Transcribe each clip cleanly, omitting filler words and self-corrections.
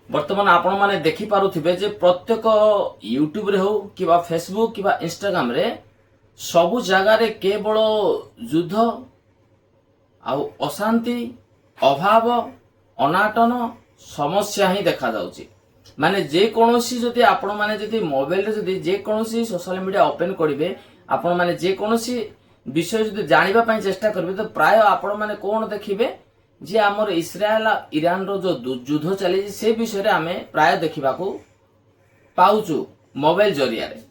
बर्तमान आपण माने देखि पारुथिबे जे प्रत्येक यूट्यूब रे हो किबा फेसबुक किबा इंस्टाग्राम रे सबु जगह रे केवल युद्ध आउ अशांति अभाव अनाटन समस्या ही देखा जाउची। माने जे कोनोसी जदि आपण माने जदि मोबाइल रे जदि जे कोनोसी सोशल मीडिया ओपन करिवे आपण माने जे कोनोसी विषय जदि जानिबा पई चेष्टा करिवे तो प्राय आपण माने कोन देखिबे जे आमर इस्राएल ईरान रो जो युद्ध चली से विषय रे आमे प्राय देखिबा को पाउचु मोबाइल जरिया रे।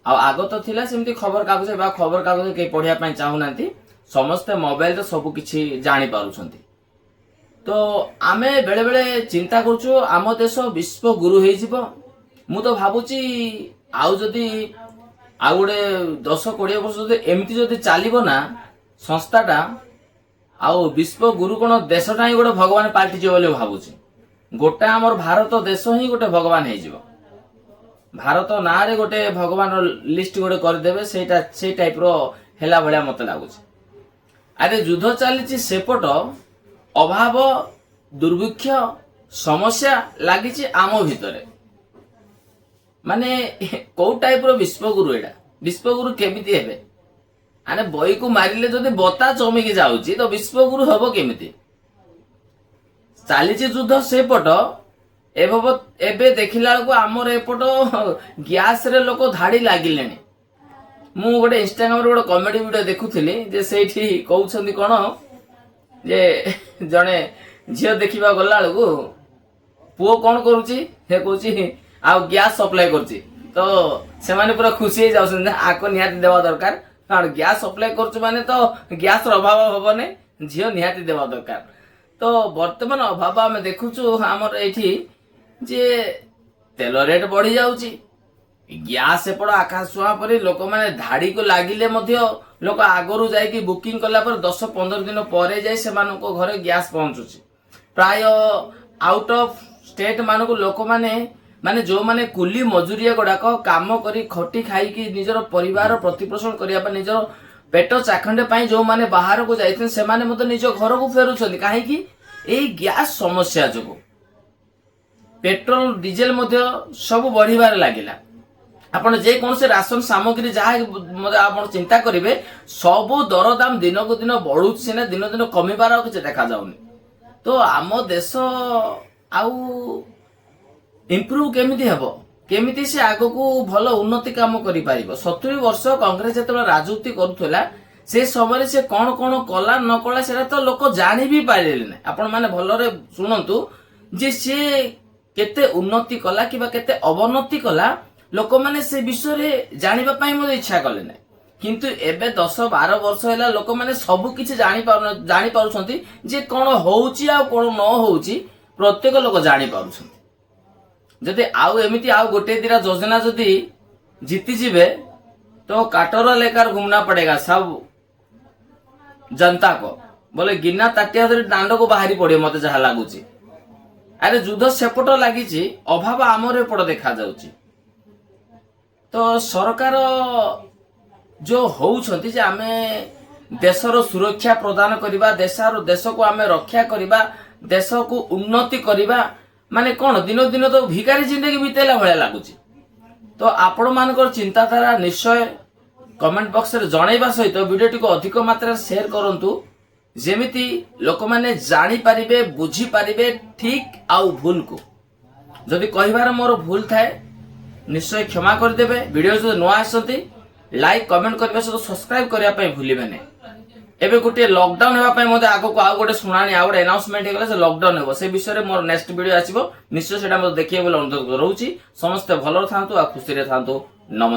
आ आगो तो थिला सेमती खबर कागज बा खबर कागज के पढिया पई चाहू नांती समस्त मोबाइल रे सब किछि जानि पारुछंती। तो आमे बेले बेले चिंता करछु आम देश विश्व गुरु हे जिवो। मु तो भाबुची आउ जदी आउ गोटे 10-20 वर्ष जदी एमती जदी चालिबो ना संस्थाटा आउ विश्व गुरु कोन देशटा ही गोटे भगवान पाल्टी जे बोले भाबुची। गोटा हमर भारत देश ही गोटे भगवान हे जिवो। भारत ना रे गोटे भगवान लिस्ट गोटे कर देबे सेटा से टाइप रो हेला भलिया मते लागुची। अरे युद्ध चलीची सेपट अभाव दुर्भिक्ष समस्या लागिची आम भितरे माने को टाइप रो विश्वगुरु एडा विश्वगुरु केमिति हेबे आने बई को मारिले जदि बता चमिकी जाउची तो विश्वगुरु हबो केमिति। चालीची युद्ध सेपट एबे देखिला को आमर एपट गैस रे लोक धाड़ी लागिलेनी। मु गोटे इंस्टाग्राम रे गोटे कॉमेडी वीडियो देखुथिली जे सेठी कहउछंदी कोन जे जने झियो देखिबा गला को पुओ कोन करूची हे कहूची आ गैस सप्लाई करची तो से माने पूरा खुशी हे जाउछन आको निहाती देवा दरकार कारण गैस सप्लाई करछु माने तो गैस रो अभाव होबने झियो निहाती देवा दरकार। तो वर्तमान अभाव हम देखुछु हमर एठी जे तेल रेट बढ़ी जाउची गैस एपड़ आकाश छुआ पर लोक माने धाड़ी को लागिले मध्य लोक आगरू जाई कि बुकिंग कला पर 10-15 दिन परे जाई से मानको घरे गैस पहुंचुची। प्राय आउट ऑफ स्टेट मानको लोक माने जो माने कुली मजूरिया गुड़ाक काम करी खटी खाई कि निजर परिवार प्रतिपोषण करिया पर निजर पेट चाखंडे पाई जो माने बाहर को जाइथिन से माने मते निज घर को फेरुछथि काहे कि एई गैस समस्या जको पेट्रोल डीजल मध्य सब बढ़िबार लागिला। आपण जे कोन से राशन सामग्री जहा मते आपण चिंता करिवे सब दर दाम दिन को दिन बढ़ुछ सिना दिन दिन कमिबार किछ देखा जाउनी। तो आम देश आउ इम्प्रूव केमिति हेबो केमिति से आगो को भलो उन्नति काम करि पारिबो। 70 वर्ष कांग्रेस जेतबे राजनीति करूथला से समय से कौन कौन कला न कला सेरा तो लोक जानि भी पाइले नै। आपण माने भलरे सुनंतु जे से केते उन्नति कला किबा केते अवनति कला लोक माने से विषय रे जानिबा पई मो इच्छा कले नै। किंतु एबे 10-12 वर्ष हैला लोक माने सब किछि जानि पारुछंती जे कोन होउची आ कोन न होउची प्रत्येक लोक जानि पारुछंती। जदि आउ एमिति आउ गोटे दिरा योजना जदि जीती जिबे तो काटोरा लेकर घूमना पड़ेगा सब जनता को बोले गिना ताटिया धरी दांड को बाहरी पड़े मते जहा लागुची। अरे युद्ध सेपट लागिची अभाव आमर एपट देखा जाउची। तो सरकार जो होउछंती जे आमे देशर सुरक्षा प्रदान करिबा देश को आमे रक्षा करिबा देश को उन्नति करिबा माने कोन दिन दिन तो भिखारी जिंदगी बितेला भले लागुची। तो आपण मानकर चिंताधारा निश्चय कमेंट बॉक्स रे जणाइबा सहित वीडियो को अधिक मात्रा शेयर करंतु जेमिति लोक माने जानि पारिबे बुझी पारिबे ठीक आउ भूल को। जदि कहिबार मोर भूल थाए निश्चय क्षमा कर देबे। वीडियो जो नुआ आसंती लाइक कमेंट करबे सहित सब्सक्राइब करिया पई भूलिबे नै। एबे गोटे लॉकडाउन हेबा पई मते आगो को आउ गोटे सुनानी आउ गोटे अनाउंसमेंट हेगला से लॉकडाउन हेबो से विषय रे मोर नेक्स्ट वीडियो आसीबो निश्चय सेटा मते देखिए बोले अनुरोध रहउची। समस्त भलो थांतु आ खुशी रे थांतु। नमस्कार।